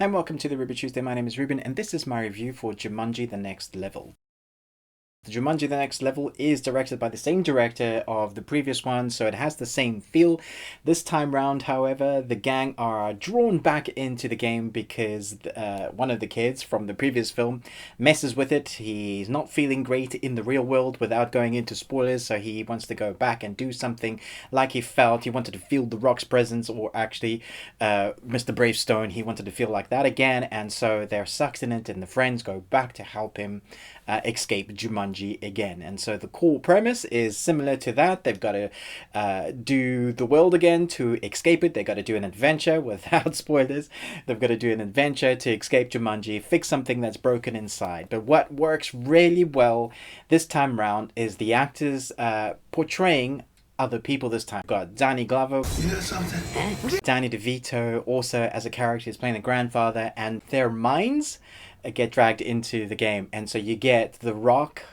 And welcome to the Ruby Tuesday. My name is Ruben, and this is my review for Jumanji: The Next Level. The Jumanji: The Next Level is directed by the same director of the previous one, so it has the same feel. This time round, however, the gang are drawn back into the game because one of the kids from the previous film messes with it. He's not feeling great in the real world without going into spoilers, so he wants to go back and do something like he wanted to feel the Rock's presence, or actually Mr. Bravestone, he wanted to feel like that again, and so they're sucked in it, and the friends go back to help him escape Jumanji again. And so the core premise is similar to that. They've got to do the world again to escape it. They've got to do an adventure without spoilers. They've got to do an adventure to escape Jumanji, fix something that's broken inside. But what works really well this time round is the actors portraying other people this time. We've got Danny Glover, Danny DeVito also as a character is playing the grandfather, and their minds get dragged into the game. And so you get The Rock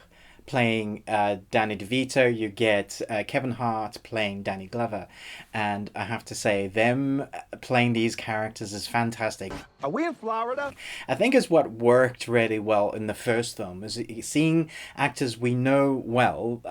playing Danny DeVito, you get Kevin Hart playing Danny Glover, and I have to say, them playing these characters is fantastic. Are we in Florida? I think it's what worked really well in the first film, is seeing actors we know well,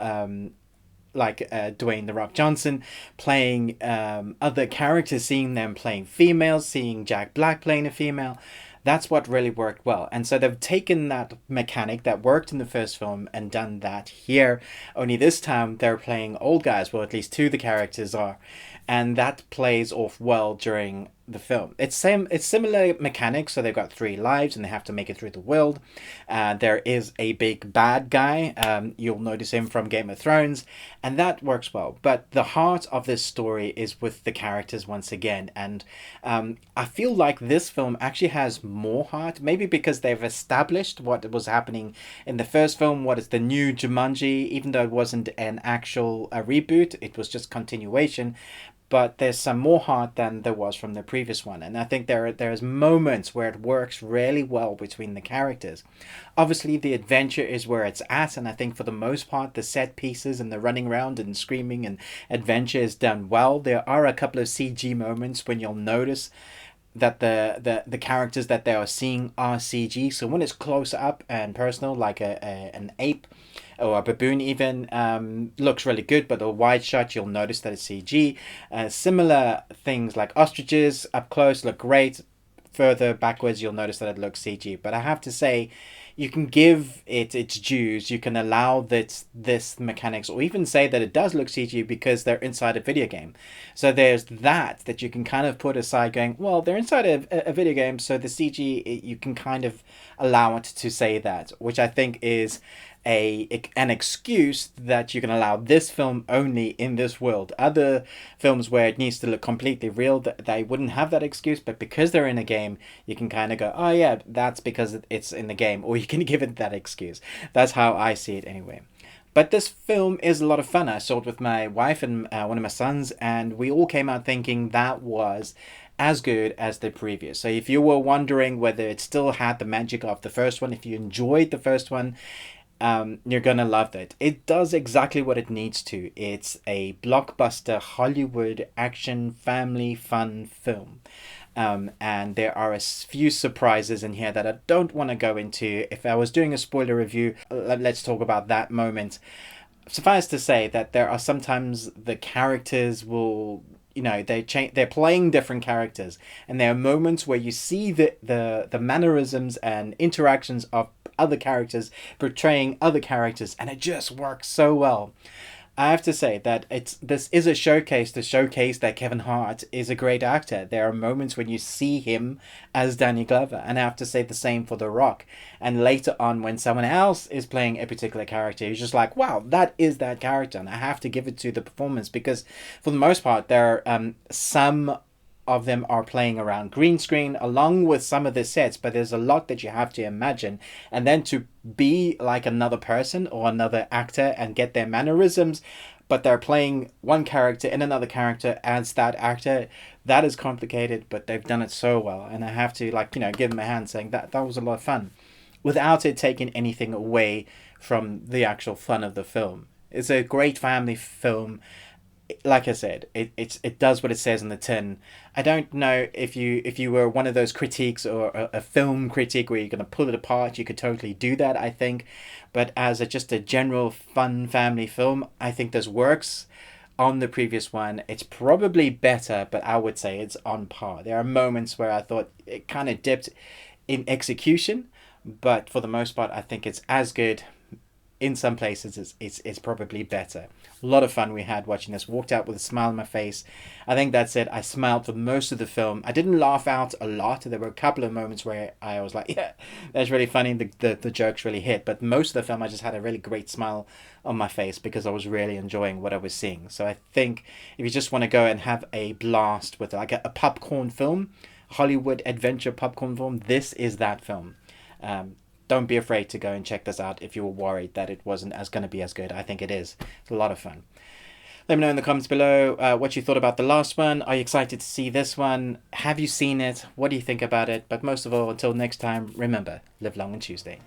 like Dwayne "The Rock" Johnson playing other characters, seeing them playing females, seeing Jack Black playing a female. That's what really worked well. And so they've taken that mechanic that worked in the first film and done that here. Only this time they're playing old guys, well, at least two of the characters are. And that plays off well during the film. It's similar mechanics, so they've got 3 lives and they have to make it through the world. There is a big bad guy. You'll notice him from Game of Thrones, and that works well. But the heart of this story is with the characters once again, and I feel like this film actually has more heart, maybe because they've established what was happening in the first film, what is the new Jumanji, even though it wasn't an actual reboot, it was just continuation. But there's some more heart than there was from the previous one. And I think there's moments where it works really well between the characters. Obviously, the adventure is where it's at. And I think for the most part, the set pieces and the running around and screaming and adventure is done well. There are a couple of CG moments when you'll notice that the characters that they are seeing are CG. So when it's close up and personal, like an ape or a baboon even, looks really good, but a wide shot you'll notice that it's CG. Similar things like ostriches up close look great. Further backwards you'll notice that it looks CG. But I have to say, you can give it its dues. You can allow that this mechanics, or even say that it does look CG because they're inside a video game. So there's that you can kind of put aside, going, well, they're inside a video game, so the CG, you can kind of allow it to say that, which I think is an excuse that you can allow this film only in this world. Other films where it needs to look completely real, they wouldn't have that excuse, but because they're in a game, you can kind of go, oh yeah, that's because it's in the game, or you can give it that excuse. That's how I see it anyway. But this film is a lot of fun. I saw it with my wife and one of my sons, and we all came out thinking that was as good as the previous. So if you were wondering whether it still had the magic of the first one, if you enjoyed the first one, you're gonna love it. It does exactly what it needs to. It's a blockbuster Hollywood action family fun film. And there are a few surprises in here that I don't want to go into. If I was doing a spoiler review, let's talk about that moment. Suffice to say that there are sometimes the characters will, they're playing different characters, and there are moments where you see the mannerisms and interactions of other characters portraying other characters, and it just works so well. I have to say that this is a showcase to showcase that Kevin Hart is a great actor. There are moments when you see him as Danny Glover, and I have to say the same for The Rock. And later on, when someone else is playing a particular character, you're just like, wow, that is that character. And I have to give it to the performance, because for the most part, there are some of them are playing around green screen along with some of the sets, but there's a lot that you have to imagine, and then to be like another person or another actor and get their mannerisms, but they're playing one character in another character as that actor. That is complicated, but they've done it so well, and I have to give them a hand saying that was a lot of fun without it taking anything away from the actual fun of the film. It's a great family film. like I said, it does what it says in the tin. I don't know if you were one of those critiques or a film critic where you're going to pull it apart. You could totally do that, I think, but as just a general fun family film, I think this works. On the previous one, it's probably better, but I would say it's on par. There are moments where I thought it kind of dipped in execution, but for the most part, I think it's as good. In some places it's probably better. A lot of fun we had watching this. Walked out with a smile on my face. I think that's it. I smiled for most of the film. I didn't laugh out a lot. There were a couple of moments where I was like, yeah, that's really funny. The jokes really hit. But most of the film I just had a really great smile on my face because I was really enjoying what I was seeing. So I think if you just want to go and have a blast with like a popcorn film, Hollywood adventure popcorn film, this is that film. Don't be afraid to go and check this out if you were worried that it wasn't as going to be as good. I think it is. It's a lot of fun. Let me know in the comments below what you thought about the last one. Are you excited to see this one? Have you seen it? What do you think about it? But most of all, until next time, remember, live long on Tuesday.